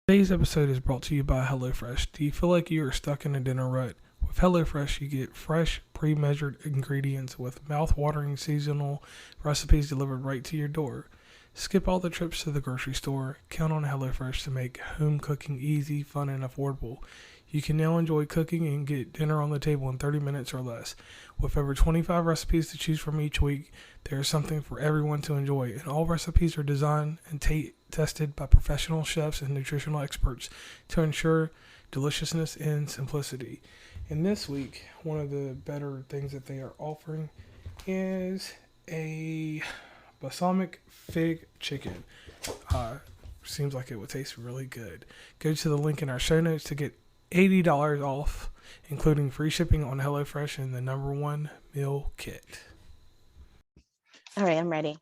Today's episode is brought to you by HelloFresh. Do you feel like you are stuck in a dinner rut? With HelloFresh, you get fresh, pre-measured ingredients with mouth-watering seasonal recipes delivered right to your door. Skip all the trips to the grocery store. Count on HelloFresh to make home cooking easy, fun, and affordable. You can now enjoy cooking and get dinner on the table in 30 minutes or less. With over 25 recipes to choose from each week, there is something for everyone to enjoy, and all recipes are designed and tested by professional chefs and nutritional experts to ensure deliciousness and simplicity. And this week, one of the better things that they are offering is a balsamic fig chicken. Seems like it would taste really good. Go to the link in our show notes to get $80 off, including free shipping on HelloFresh and the #1 meal kit. All right, I'm ready.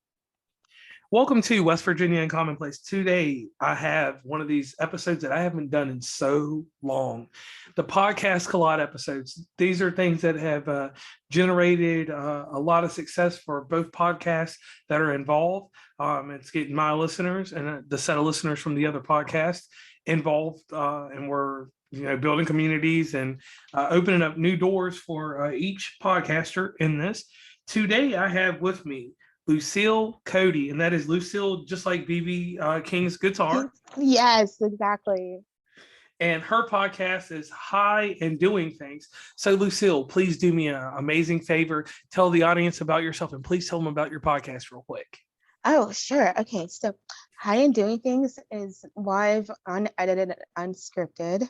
Welcome to West Virginia and Commonplace. Today, I have one of these episodes that I haven't done in so long. The Podcast Collide episodes. These are things that have generated a lot of success for both podcasts that are involved. It's getting my listeners and the set of listeners from the other podcast involved, and we're building communities and opening up new doors for each podcaster in this. Today, I have with me Lucille Cody, and that is Lucille, just like BB King's guitar. Yes, exactly. And her podcast is Hign and Doing Things. So, Lucille, please do me an amazing favor. Tell the audience about yourself, and please tell them about your podcast real quick. Oh, sure. Okay, so Hign and Doing Things is live, unedited, unscripted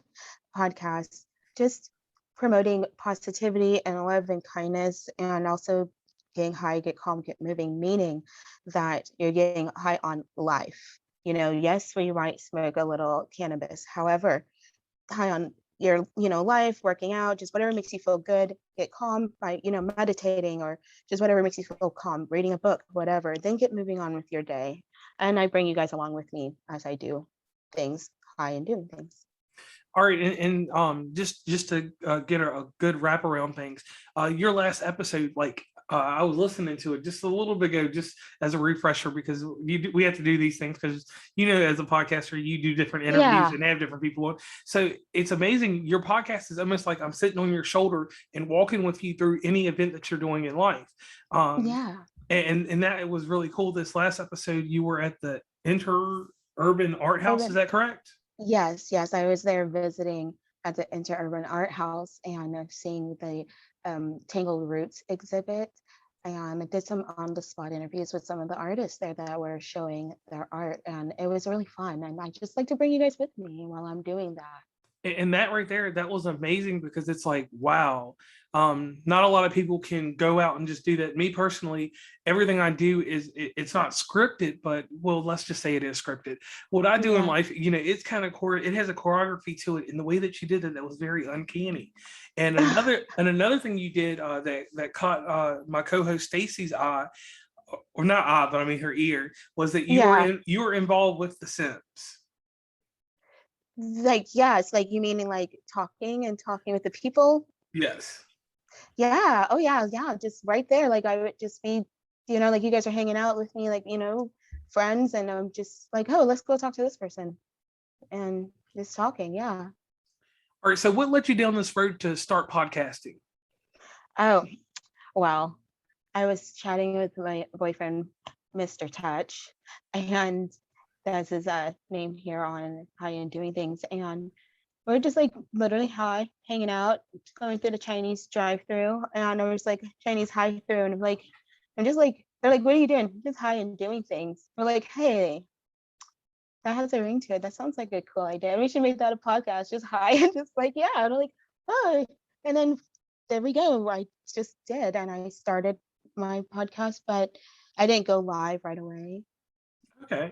podcast, just promoting positivity and love and kindness, and also getting high, get calm, get moving, meaning that you're getting high on life. Yes, we might smoke a little cannabis. However, high on your, life, working out, just whatever makes you feel good, get calm by, meditating, or just whatever makes you feel calm, reading a book, whatever, then get moving on with your day. And I bring you guys along with me as I do things, high and doing things. All right, and just to get a good wrap around things, your last episode, I was listening to it just a little bit ago, just as a refresher, because we have to do these things because, as a podcaster, you do different interviews and have different people on. So it's amazing. Your podcast is almost like I'm sitting on your shoulder and walking with you through any event that you're doing in life. And that was really cool. This last episode, you were at the Interurban Art House. Is that correct? Yes. I was there visiting at the Interurban Art House and seeing the Tangled Roots exhibit, and I did some on-the-spot interviews with some of the artists there that were showing their art, and it was really fun. And I just like to bring you guys with me while I'm doing that. And that right there, that was amazing, because it's like, wow, not a lot of people can go out and just do that. Me personally, everything I do it's not scripted, but let's just say it is scripted. What I do in life, it's kind of it has a choreography to it, in the way that you did it, that was very uncanny. And another thing you did that caught my co-host Stacy's eye, or not eye, but I mean her ear, was that you were involved with The Sims. Yes, you meaning talking with the people? Yes. Yeah. Oh yeah. Just right there. I would just be, you guys are hanging out with me, friends, and I'm just like, oh, let's go talk to this person, and just talking. Yeah. All right. So what led you down this road to start podcasting? Oh, well, I was chatting with my boyfriend, Mr. Touch, and that's his name here on High and Doing Things, and we're just literally hanging out, going through the Chinese drive-through, and I was Chinese high-through, and they're like, what are you doing? Just high and doing things. We're like, hey, that has a ring to it. That sounds like a cool idea. We should make that a podcast, just high, and just yeah. And I'm like, oh, and then there we go. I just did, and I started my podcast, but I didn't go live right away. Okay.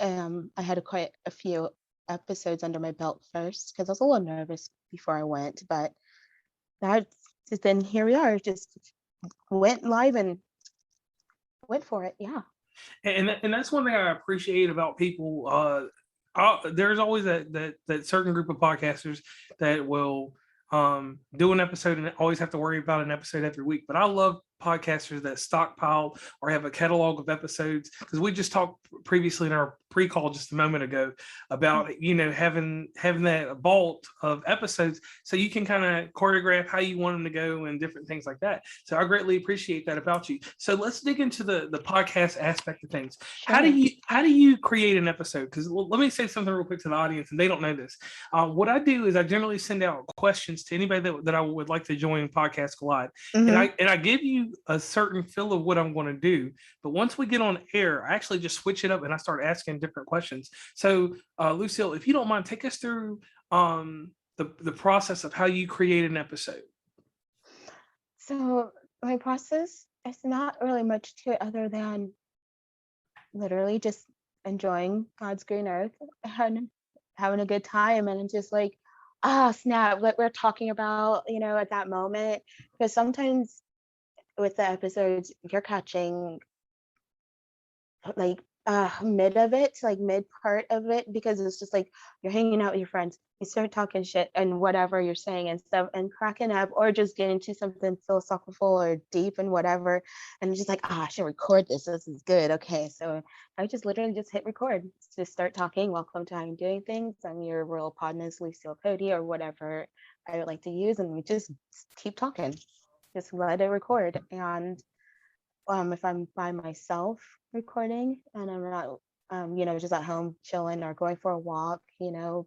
I had quite a few episodes under my belt first, because I was a little nervous before I went, but then here we are, just went live and went for it. Yeah. And that's one thing I appreciate about people. There's always that certain group of podcasters that will do an episode and always have to worry about an episode every week. But I love podcasters that stockpile or have a catalog of episodes, because we just talked previously in our pre-call just a moment ago about, having that vault of episodes so you can kind of choreograph how you want them to go and different things like that. So I greatly appreciate that about you. So let's dig into the podcast aspect of things. Sure. How do you create an episode? Because let me say something real quick to the audience, and they don't know this. What I do is I generally send out questions to anybody that I would like to join Podcast Collide, and I give you a certain feel of what I'm going to do. But once we get on air, I actually just switch it up and I start asking different questions. So, Lucille, if you don't mind, take us through the process of how you create an episode. So my process is not really much to it other than literally just enjoying God's green earth and having a good time, and just like, snap, what we're talking about, at that moment. Because sometimes with the episodes, you're catching like mid of it, like mid part of it, because it's just like you're hanging out with your friends, you start talking shit and whatever you're saying and stuff and cracking up, or just getting into something philosophical or deep and whatever, and you're just like, I should record this is good. Okay, so I just literally just hit record, just start talking. Welcome to Hign and Doing Things. I'm your real podness, Lucille Cody, or whatever I would like to use, and we just keep talking, just let it record. And if I'm by myself recording and I'm not, just at home chilling or going for a walk,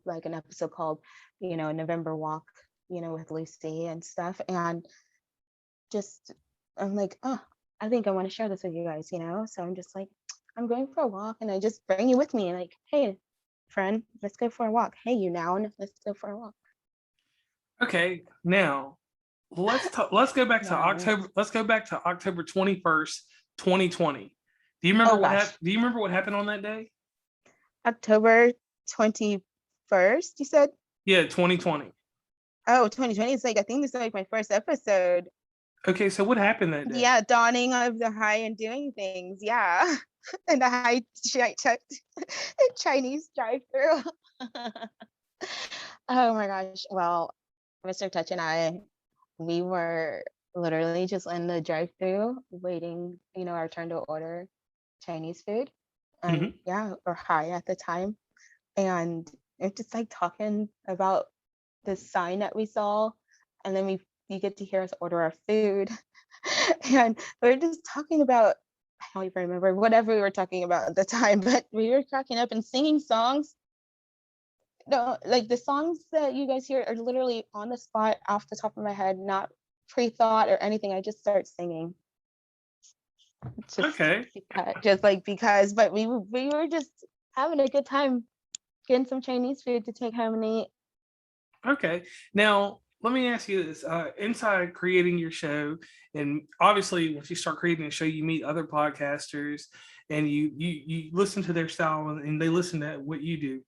like an episode called, November Walk, with Lucy and stuff. And just, I'm like, I think I want to share this with you guys, So I'm just like, I'm going for a walk, and I just bring you with me. Like, hey, friend, let's go for a walk. Hey, you noun, let's go for a walk. Okay, now let's go back to October. Let's go back to October 21st, 2020. Do you remember Do you remember what happened on that day? October 21st, you said? Yeah, 2020. Oh, 2020. It's like, I think this is like my first episode. Okay, so what happened that day? Yeah, dawning of the High and Doing Things. Yeah. And the high Chinese drive-through. Oh my gosh. Well, Mr. Touch and I, we were literally just in the drive-through waiting, our turn to order Chinese food. And we're high at the time. And it's just like talking about this sign that we saw. And then you get to hear us order our food. And we were just talking about, I don't even remember whatever we were talking about at the time, but we were cracking up and singing songs. No, like the songs that you guys hear are literally on the spot, off the top of my head, not pre-thought or anything. I just start singing. Because, but we were just having a good time, getting some Chinese food to take home and eat. Okay, now let me ask you this: inside creating your show, and obviously once you start creating a show, you meet other podcasters, and you listen to their style, and they listen to what you do.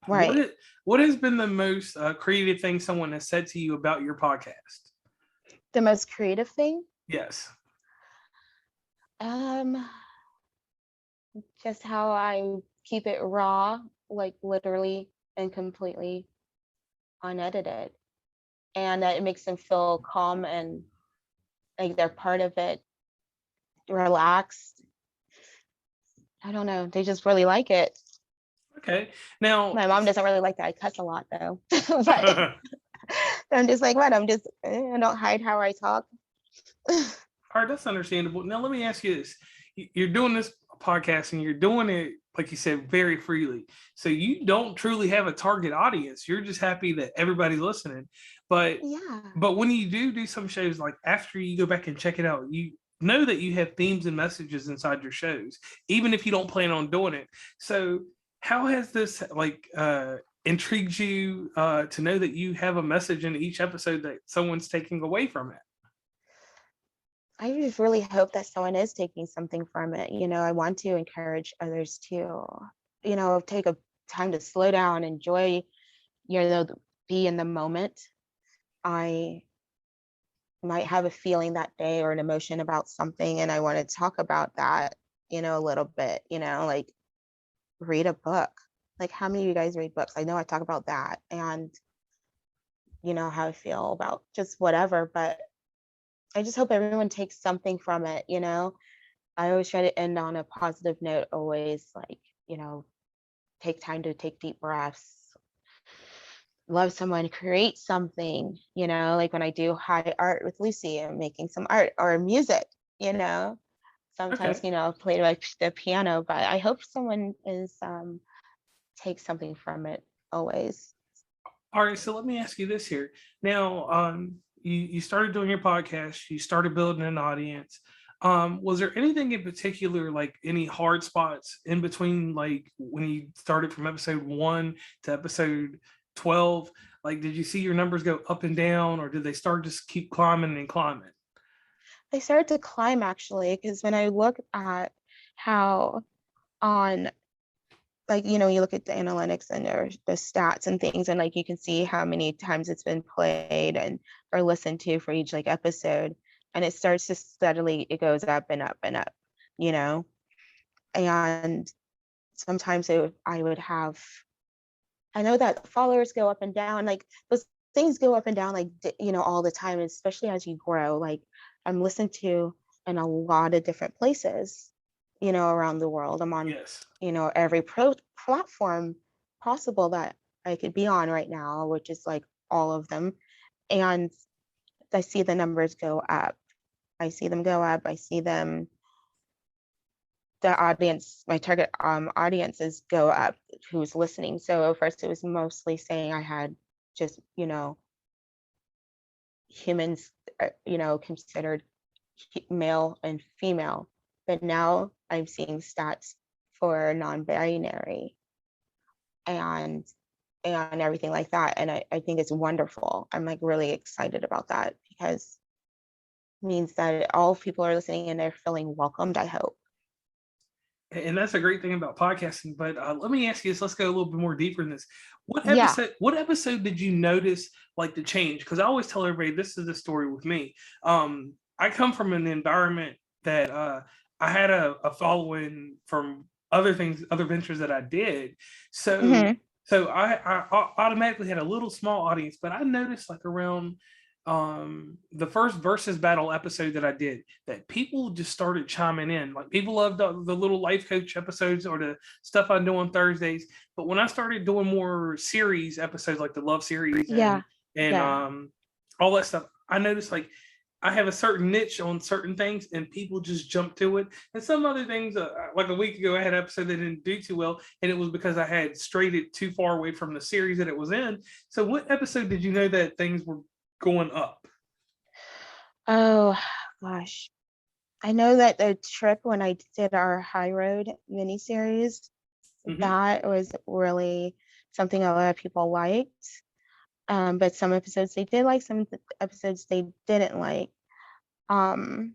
Right. What has been the most creative thing someone has said to you about your podcast? The most creative thing? Yes. Just how I keep it raw, like literally and completely unedited, and that it makes them feel calm and like they're part of it, relaxed. I don't know, they just really like it. Okay, now my mom doesn't really like that I cuss a lot though. But I'm just like, what? I don't hide how I talk. All right, that's understandable. Now let me ask you this: you're doing this podcast and you're doing it, like you said, very freely. So you don't truly have a target audience. You're just happy that everybody's listening. But when you do some shows, like after you go back and check it out, you know that you have themes and messages inside your shows, even if you don't plan on doing it. So how has this intrigued you to know that you have a message in each episode that someone's taking away from it? I just really hope that someone is taking something from it. I want to encourage others to, take a time to slow down, enjoy, be in the moment. I might have a feeling that day or an emotion about something, and I want to talk about that, a little bit, like read a book. Like, how many of you guys read books? I know I talk about that, and how I feel about just whatever, but I just hope everyone takes something from it. I always try to end on a positive note, always, like, take time to take deep breaths, love someone, create something, like when I do high art with Lucy, I'm making some art or music, sometimes, Okay. play like the piano, but I hope someone is takes something from it always. All right, so let me ask you this here. Now, you started doing your podcast, you started building an audience. Was there anything in particular, like any hard spots in between, like when you started from episode 1 to episode 12? Like, did you see your numbers go up and down, or did they start just keep climbing and climbing? They started to climb actually, because when I look at how on like you look at the analytics and the stats and things, and like you can see how many times it's been played and or listened to for each like episode, and it starts to steadily, it goes up and up and up, you know and sometimes I would have, I know that followers go up and down, like those things go up and down, like all the time, especially as you grow. Like I'm listened to in a lot of different places, around the world. I'm on, Yes. every platform possible that I could be on right now, which is like all of them. And I see the numbers go up. I see them go up. I see them, the audience, my target audiences go up who's listening. So at first it was mostly saying I had just, humans, considered male and female. But now I'm seeing stats for non-binary and everything like that. And I think it's wonderful. I'm like really excited about that because it means that all people are listening and they're feeling welcomed, I hope. And that's a great thing about podcasting. But let me ask you this. Let's go a little bit more deeper in this. What Yeah. episode? What episode did you notice like the change? Because I always tell everybody this is the story with me. I come from an environment that I had a following from other things, other ventures that I did. So Hmm. I automatically had a little small audience, but I noticed like around the first versus battle episode that I did, that people just started chiming in. Like people loved the little life coach episodes or the stuff I do on Thursdays. But when I started doing more series episodes, like the love series Yeah. and Yeah. all that stuff, I noticed like I have a certain niche on certain things, and people just jump to it. And some other things, like a week ago, I had an episode that didn't do too well, and it was because I had strayed it too far away from the series that it was in. So, what episode did you know that things were going up? Oh gosh. I know that the trip when I did our high road miniseries, Mm-hmm. that was really something a lot of people liked. But some episodes they did like, some episodes they didn't like. Um,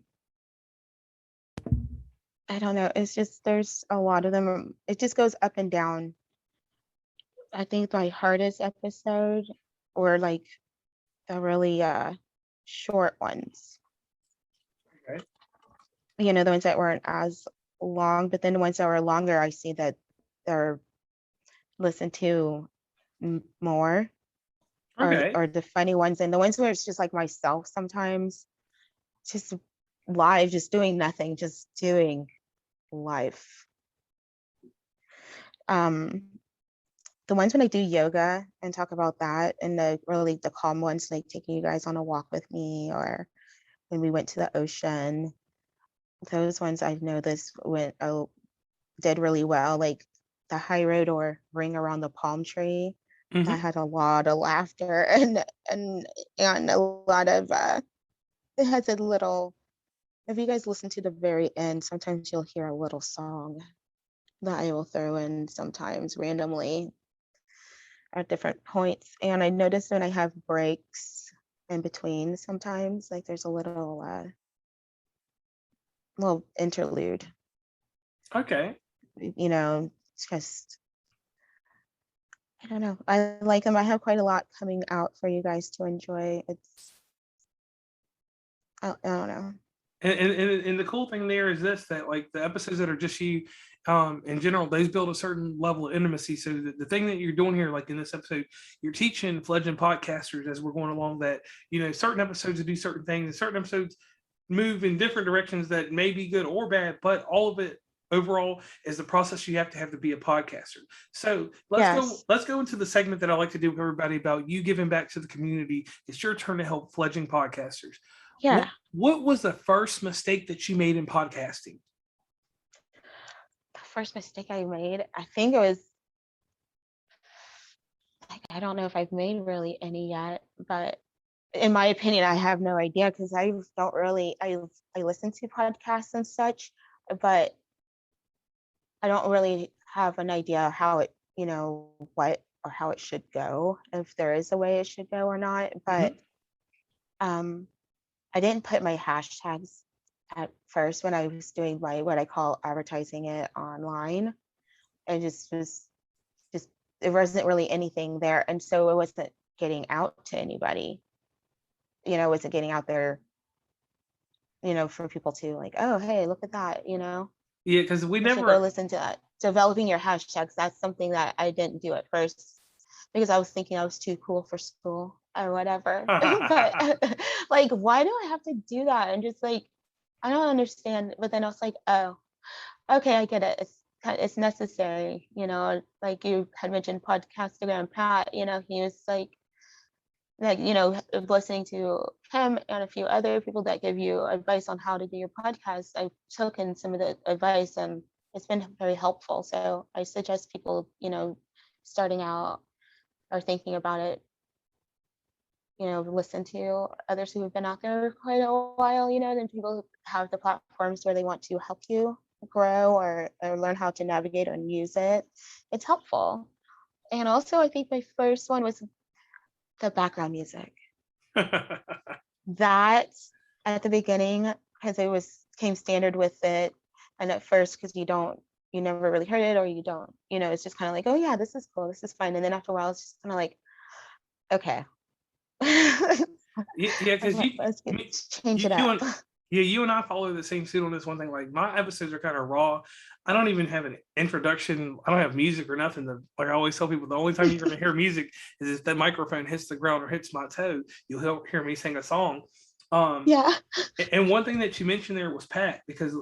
I don't know. It's just there's a lot of them. It just goes up and down. I think my hardest episode, or like the really short ones, Okay. the ones that weren't as long, but then the ones that were longer, I see that they're listened to more, Okay. or the funny ones, and the ones where it's just like myself sometimes, just live, just doing nothing, just doing life. Um, the ones when I do yoga and talk about that, and the really the calm ones, like taking you guys on a walk with me, or when we went to the ocean, those ones I know this went did really well. Like the high road or ring around the palm tree, that Mm-hmm. had a lot of laughter and a lot of it has a little, if you guys listen to the very end, sometimes you'll hear a little song that I will throw in sometimes randomly at different points. And I notice when I have breaks in between, sometimes like there's a little interlude, Okay. it's just, I don't know. I like them. I have quite a lot coming out for you guys to enjoy. I don't know. And the cool thing there is this, that like the episodes that are just you in general, those build a certain level of intimacy. So the thing that you're doing here, like in this episode, you're teaching fledgling podcasters as we're going along that, certain episodes do certain things and certain episodes move in different directions that may be good or bad, but all of it overall is the process you have to be a podcaster. So Yes. let's go into the segment that I like to do with everybody about you giving back to the community. It's your turn to help fledgling podcasters. Yeah. What was the first mistake that you made in podcasting? The first mistake I made, I think it was like, I don't know if I've made really any yet, but in my opinion, I have no idea because I don't really, I listen to podcasts and such, but I don't really have an idea how it, what or how it should go, if there is a way it should go or not. But um, I didn't put my hashtags at first when I was doing my what I call advertising it online. I just was just there wasn't really anything there, and so it wasn't getting out to anybody. It wasn't getting out there, for people to like, oh, hey, look at that, Yeah, because we I should go never. listen to that. Developing your hashtags, that's something that I didn't do at first because I was thinking I was too cool for school or whatever. But like, why do I have to do that? And just like, I don't understand. But then I was like, oh, okay, I get it. It's necessary, like you had mentioned Podcastagram Pat, he was like, listening to him and a few other people that give you advice on how to do your podcast. I've taken some of the advice and it's been very helpful. So I suggest people, starting out or thinking about it, listen to others who have been out there quite a while, then people who have the platforms where they want to help you grow or learn how to navigate and use it. It's helpful. And also, I think my first one was the background music. That at the beginning, because it came standard with it, and at first because you never really heard it, or you don't, it's just kind of like, oh yeah, this is cool, this is fine, and then after a while it's just kind of like, okay. Yeah, because let's change it up. You and I follow the same suit on this one thing. Like my episodes are kind of raw. I don't even have an introduction. I don't have music or nothing. Like I always tell people, the only time you're going to hear music is if that microphone hits the ground or hits my toe. You'll hear me sing a song. Yeah. And one thing that you mentioned there was Pat, because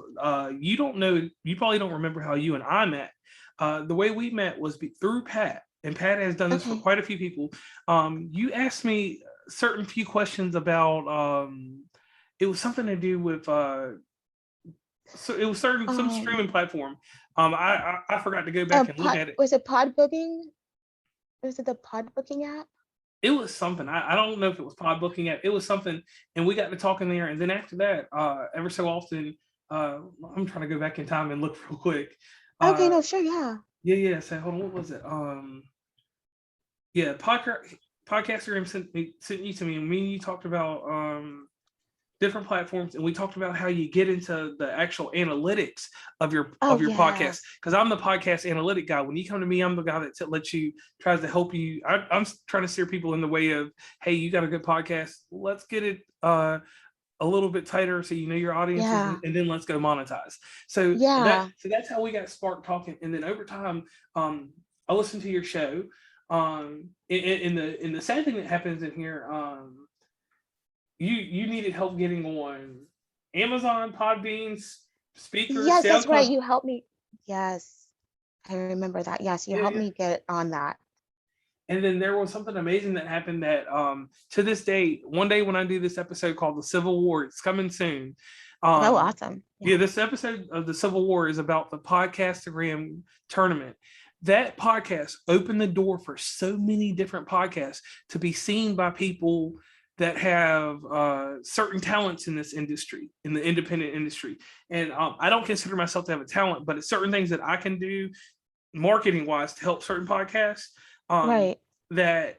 you probably don't remember how you and I met. The way we met was through Pat, and Pat has done this for quite a few people. You asked me certain few questions about it was something to do with so it was some streaming platform. I forgot to go back and look at it. Was it pod booking? Was it the pod booking app? It was something. I don't know if it was pod booking app. It was something, and we got to talking there. And then after that, ever so often, I'm trying to go back in time and look real quick. Okay, no, sure, yeah. Yeah. So hold on, what was it? Yeah, Podcaster sent you to me, and me and you talked about different platforms, and we talked about how you get into the actual analytics of your podcast. Because I'm the podcast analytic guy. When you come to me, I'm the guy that tries to help you. I'm trying to steer people in the way of, hey, you got a good podcast. Let's get it a little bit tighter so you know your audience, and then let's go monetize. So that's how we got sparked talking, and then over time, I listened to your show. In the sad thing that happens in here, you needed help getting on Amazon, Podbean's speakers. Yes, that's right. You helped me. Yes, I remember that. Yes, you helped me get on that. And then there was something amazing that happened that to this day, one day when I do this episode called The Civil War, it's coming soon. Awesome. Yeah, this episode of The Civil War is about the Podcastagram tournament. That podcast opened the door for so many different podcasts to be seen by people that have certain talents in this industry, in the independent industry. And I don't consider myself to have a talent, but it's certain things that I can do marketing wise to help certain podcasts. That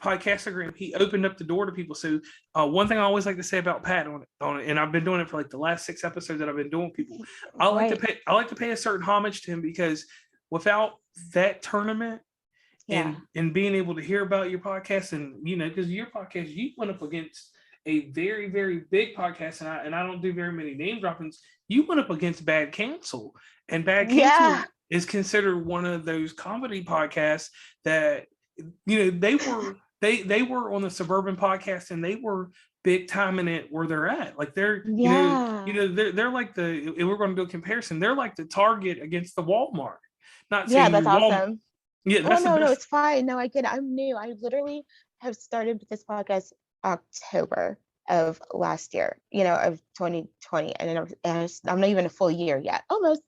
Podcastagram, he opened up the door to people. So one thing I always like to say about Pat on it, and I've been doing it for like the last 6 episodes that I've been doing with people. I like to pay a certain homage to him, because without that tournament and being able to hear about your podcast, and because your podcast, you went up against a very, very big podcast, and I don't do very many name droppings. You went up against Bad Cancel, and Bad Cancel is considered one of those comedy podcasts that they were they were on the Suburban podcast, and they were big time in it where they're at. Like they're Yeah. they're like the, if we're going to do a comparison, they're like the Target against the Walmart. Not Yeah, saying that's you're Walmart. awesome. Yeah, Well, that's the no, best. it's fine. No, I get it. I'm new. I literally have started this podcast October of last year, of 2020. And I'm not even a full year yet. Almost.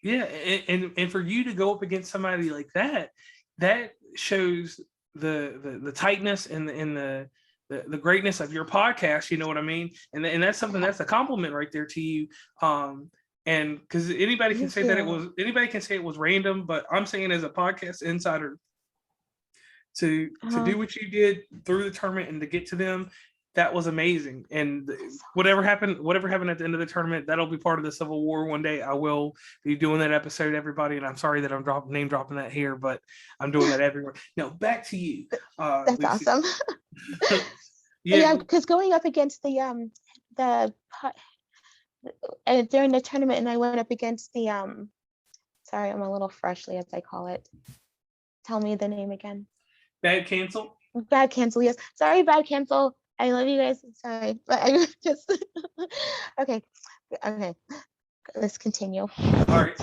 Yeah, and for you to go up against somebody like that, that shows the tightness and the greatness of your podcast. You know what I mean? And that's something, that's a compliment right there to you. And because Thank you. anybody can say it was random, but I'm saying as a podcast insider, to Uh-huh. do what you did through the tournament and to get to them, that was amazing. And whatever happened at the end of the tournament, that'll be part of the Civil War one day. I will be doing that episode, everybody, and I'm sorry that I'm name dropping that here, but I'm doing that everywhere. Now back to you, That's Lucy. awesome. Yeah, because going up against the and during the tournament, and I went up against the sorry, I'm a little freshly, as I call it. Tell me the name again. Bad Cancel. Bad Cancel, yes. Sorry, Bad Cancel. I love you guys. Sorry, but I just okay. Let's continue. All right.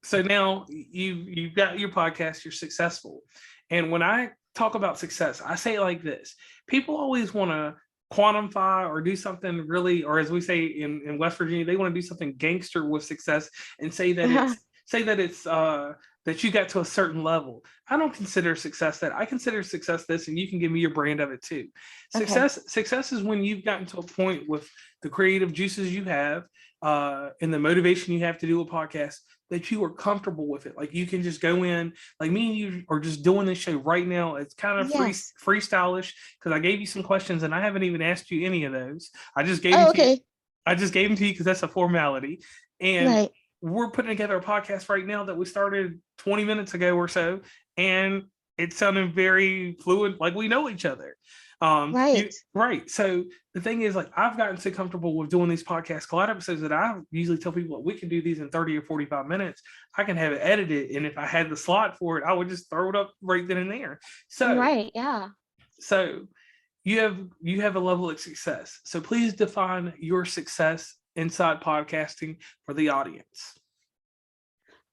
So now you've got your podcast. You're successful, and when I talk about success, I say it like this: people always want to quantify or do something really, or as we say in West Virginia, they want to do something gangster with success and say that it's that you got to a certain level. I don't consider success that. I consider success this, and you can give me your brand of it too. Okay. Success is when you've gotten to a point with the creative juices you have, and the motivation you have to do a podcast, that you are comfortable with it. Like you can just go in, like me and you are just doing this show right now. It's kind of Yes. freestylish, because I gave you some questions and I haven't even asked you any of those. I just gave them Oh, to you. okay. I just gave them to you because that's a formality. And Right. we're putting together a podcast right now that we started 20 minutes ago or so, and it's sounding very fluid, like we know each other. Right. Right. So the thing is, like, I've gotten so comfortable with doing these podcast collab episodes that I usually tell people, we can do these in 30 or 45 minutes. I can have it edited, and if I had the slot for it, I would just throw it up right then and there. Right. Yeah. So you have a level of success. So please define your success inside podcasting for the audience.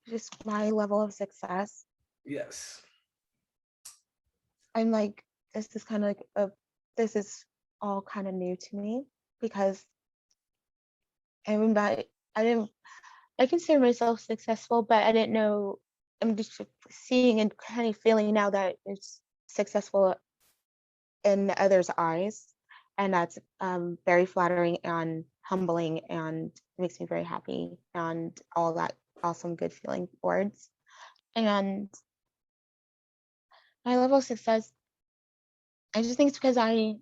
Just my level of success. Yes. I'm like, this is kind of like this is all kind of new to me, because I consider myself successful, but I didn't know. I'm just seeing and kind of feeling now that it's successful in others' eyes, and that's very flattering and humbling, and makes me very happy, and all that awesome good feeling words. And my level of success, I just think it's because I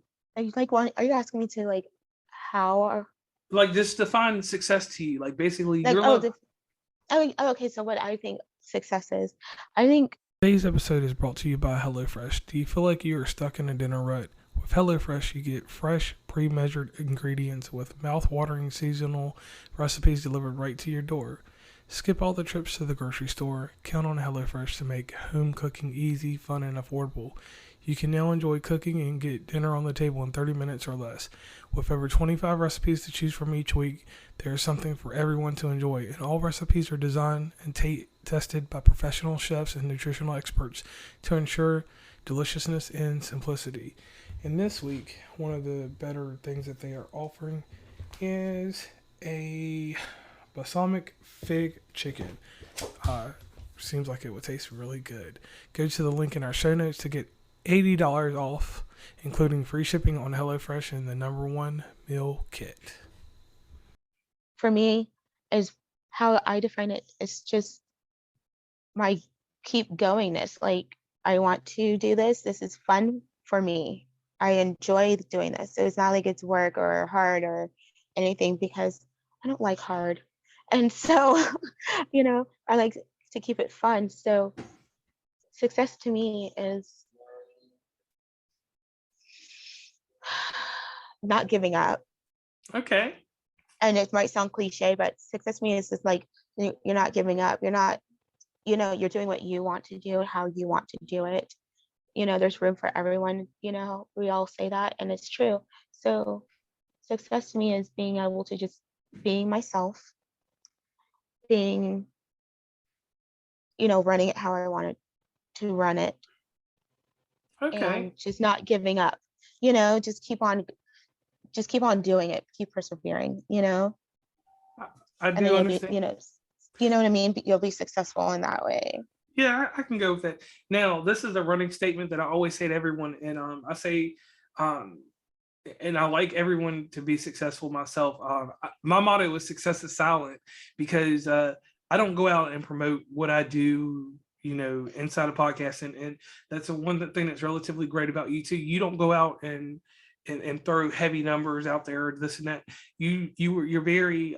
like want. Are you asking me to like how or Like, just define success to you. Like, basically, like your level. okay, so what I think success is, I think Today's episode is brought to you by HelloFresh. Do you feel like you are stuck in a dinner rut? With HelloFresh, you get fresh, pre-measured ingredients with mouth-watering seasonal recipes delivered right to your door. Skip all the trips to the grocery store. Count on HelloFresh to make home cooking easy, fun, and affordable. You can now enjoy cooking and get dinner on the table in 30 minutes or less. With over 25 recipes to choose from each week, there is something for everyone to enjoy, and all recipes are designed and tested by professional chefs and nutritional experts to ensure deliciousness and simplicity. And this week, one of the better things that they are offering is a balsamic fig chicken. Seems like it would taste really good. Go to the link in our show notes to get $80 off, including free shipping on HelloFresh and the #1 meal kit. for me is how I define it. It's just my keep goingness. Like, I want to do this. This is fun for me. I enjoy doing this. So it's not like it's work or hard or anything, because I don't like hard. And so, I like to keep it fun. So success to me is not giving up. Okay. And it might sound cliche, but success to me is just like, you're not giving up. You're not, you're doing what you want to do, how you want to do it. there's room for everyone. We all say that, and it's true. So success to me is being able to just being myself, being, running it how I wanted to run it, Okay. and just not giving up. Just keep on doing it, keep persevering, I and then do you'll be, understand. you know what I mean? You'll be successful in that way. Yeah, I can go with that. Now, this is a running statement that I always say to everyone, and I say, um, and I like everyone to be successful myself. My motto is "Success is silent," because I don't go out and promote what I do, inside a podcast, and that's the one thing that's relatively great about you too. You don't go out and throw heavy numbers out there, this and that. You're very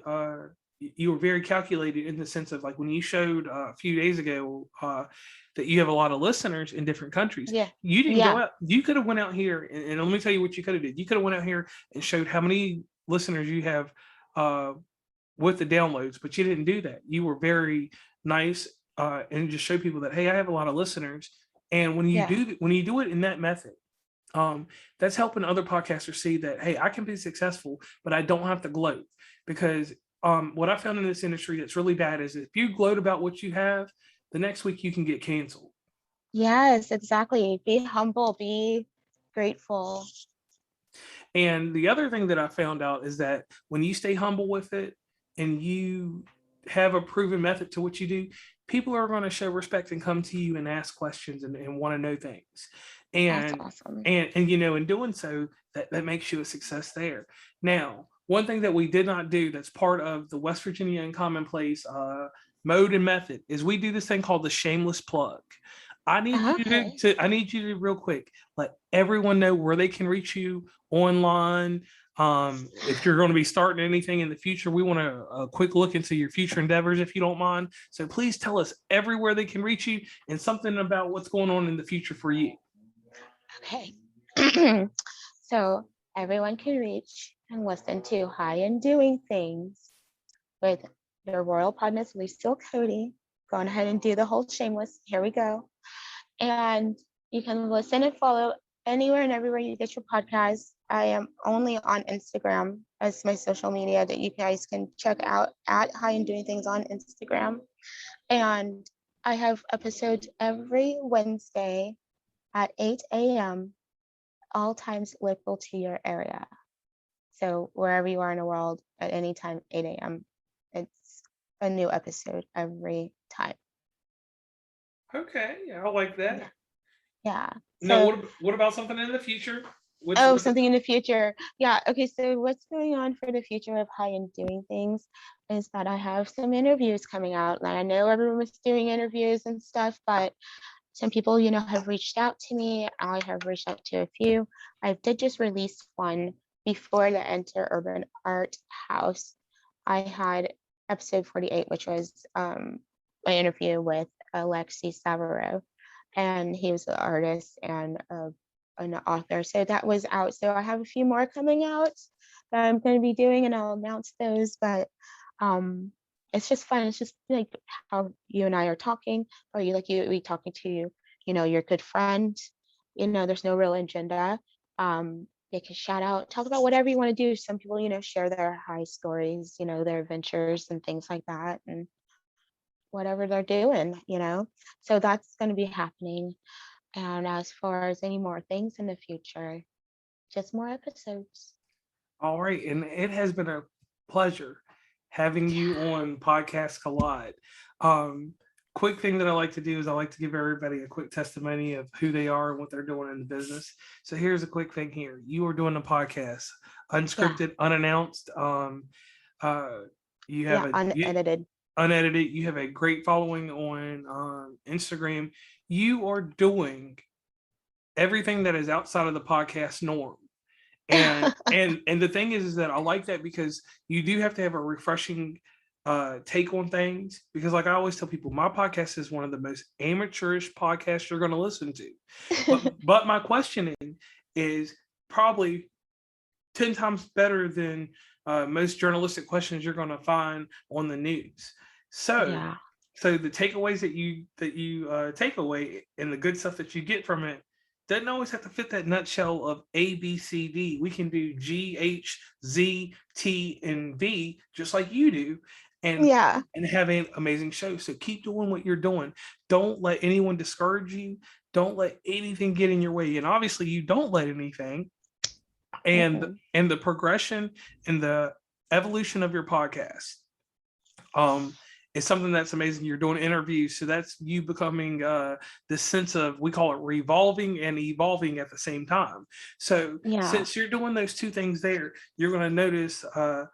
you were very calculated in the sense of, like, when you showed a few days ago that you have a lot of listeners in different countries. Yeah. You didn't go Yeah. out. You could have went out here, and let me tell you what you could have did. You could have went out here and showed how many listeners you have with the downloads, but you didn't do that. You were very nice and just show people that, hey, I have a lot of listeners. And when Yeah. you do it in that method, that's helping other podcasters see that, hey, I can be successful, but I don't have to gloat. Because what I found in this industry that's really bad is if you gloat about what you have, the next week you can get canceled. Yes, exactly. Be humble, be grateful. And the other thing that I found out is that when you stay humble with it and you have a proven method to what you do, people are going to show respect and come to you and ask questions and want to know things. That's And awesome. in doing so, that makes you a success there. Now, one thing that we did not do that's part of the West Virginia and Commonplace mode and method is we do this thing called the shameless plug. Okay. I need you to real quick let everyone know where they can reach you online. If you're going to be starting anything in the future, we want a quick look into your future endeavors, if you don't mind. So please tell us everywhere they can reach you and something about what's going on in the future for you. Okay. So everyone can reach and listen to High and Doing Things with your royal partners, Lucille Cody. Going ahead and do the whole shameless. Here we go. And you can listen and follow anywhere and everywhere you get your podcast. I am only on Instagram as my social media that you guys can check out at High and Doing Things on Instagram. And I have episodes every Wednesday at 8 a.m., all times local to your area. So wherever you are in the world at any time, 8 a.m., it's a new episode every time. Okay, yeah, I like that. Yeah. Yeah. No, So, what about something in the future? oh, What's something in the future. Yeah. Okay. So what's going on for the future of High and Doing Things is that I have some interviews coming out. And I know everyone was doing interviews and stuff, but some people, have reached out to me. I have reached out to a few. I did just release one before the Enter Urban Art House. I had episode 48, which was my interview with Alexi Savaro, and he was an artist and an author. So that was out. So I have a few more coming out that I'm going to be doing, and I'll announce those. But um, it's just fun. It's just like how you and I are talking, or we talking to your good friend. There's no real agenda. They can shout out, talk about whatever you want to do. Some people, share their high stories, their adventures and things like that, and whatever they're doing. So that's going to be happening. And as far as any more things in the future, just more episodes. all right? And it has been a pleasure having you on Podcast Collide. Um, Quick thing that I like to do is I like to give everybody a quick testimony of who they are and what they're doing in the business. So here's a quick thing here. You are doing a podcast, Yeah. unscripted, unannounced. Uh, you have Yeah. Unedited. unedited. You have a great following on Instagram. You are doing everything that is outside of the podcast norm. And the thing is that I like that because you do have to have a refreshing take on things, because like I always tell people, my podcast is one of the most amateurish podcasts you're going to listen to. But my questioning is probably 10 times better than most journalistic questions you're going to find on the news. So Yeah. so the takeaways that you take away and the good stuff that you get from it doesn't always have to fit that nutshell of A, B, C, D. We can do G, H, Z, T, and V, just like you do, and Yeah. have an amazing show. So keep doing what you're doing. Don't let anyone discourage you. Don't let anything get in your way. And obviously, you don't let anything. And Mm-mm. the progression and the evolution of your podcast is something that's amazing. You're doing interviews, so that's you becoming this sense of, we call it revolving and evolving at the same time. So Yeah. since you're doing those two things there, you're going to notice a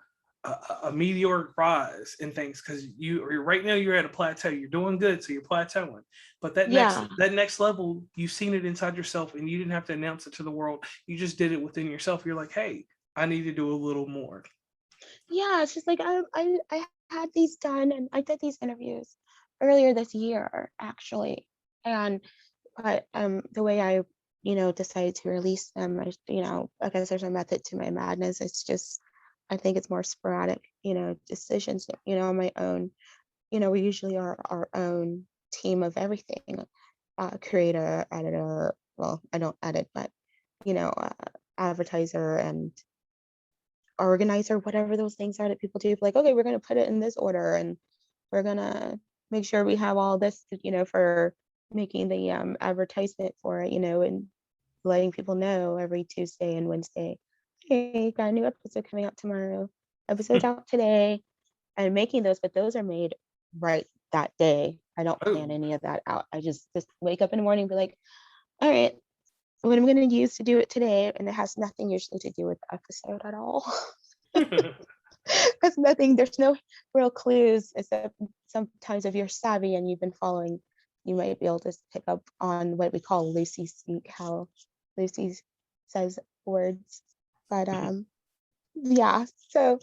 meteoric rise in things, because you're right now, you're at a plateau. You're doing good, so you're plateauing. But Yeah. that next level, you've seen it inside yourself, and you didn't have to announce it to the world. You just did it within yourself. You're like, hey, I need to do a little more. Yeah. It's just like I had these done, and I did these interviews earlier this year, actually. And but the way I, decided to release them, I guess there's a method to my madness. It's just, I think it's more sporadic, decisions, on my own. We usually are our own team of everything, creator, editor. Well, I don't edit, but you know, uh, advertiser and organizer, whatever those things are that people do. Like, okay, we're gonna put it in this order, and we're gonna make sure we have all this, for making the advertisement for it, and letting people know every Tuesday and Wednesday, hey, got a new episode coming out tomorrow. Episode's out today, and making those, but those are made right that day. I don't plan Oh. any of that out. I just wake up in the morning and be like, all right, what I'm going to use to do it today, and it has nothing usually to do with the episode at all. There's nothing, there's no real clues, except sometimes if you're savvy and you've been following, you might be able to pick up on what we call Lucy speak, how Lucy says words. But yeah, so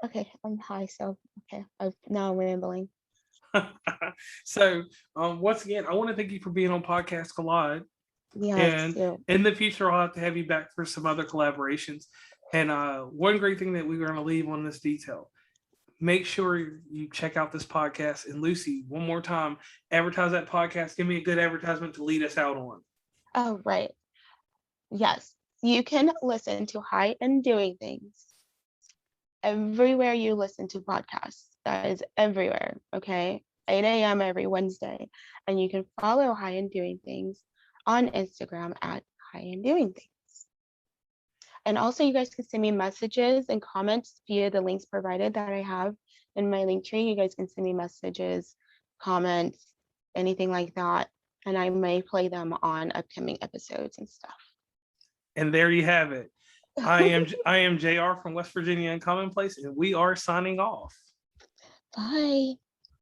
okay, I'm high, so okay, now I'm rambling. So once again, I want to thank you for being on Podcast Collide. Yes, And you. in the future, I'll have to have you back for some other collaborations. And one great thing that we're going to leave on this detail: make sure you check out this podcast. And Lucy, one more time, advertise that podcast. Give me a good advertisement to lead us out on. Oh, right. Yes, you can listen to High and Doing Things everywhere you listen to podcasts. That is everywhere. Okay. 8 a.m. every Wednesday. And you can follow High and Doing Things on Instagram at High and Doing Things. And also, you guys can send me messages and comments via the links provided that I have in my link tree. You guys can send me messages, comments, anything like that. And I may play them on upcoming episodes and stuff. And there you have it. I am JR from West Virginia and Commonplace, and we are signing off. Bye.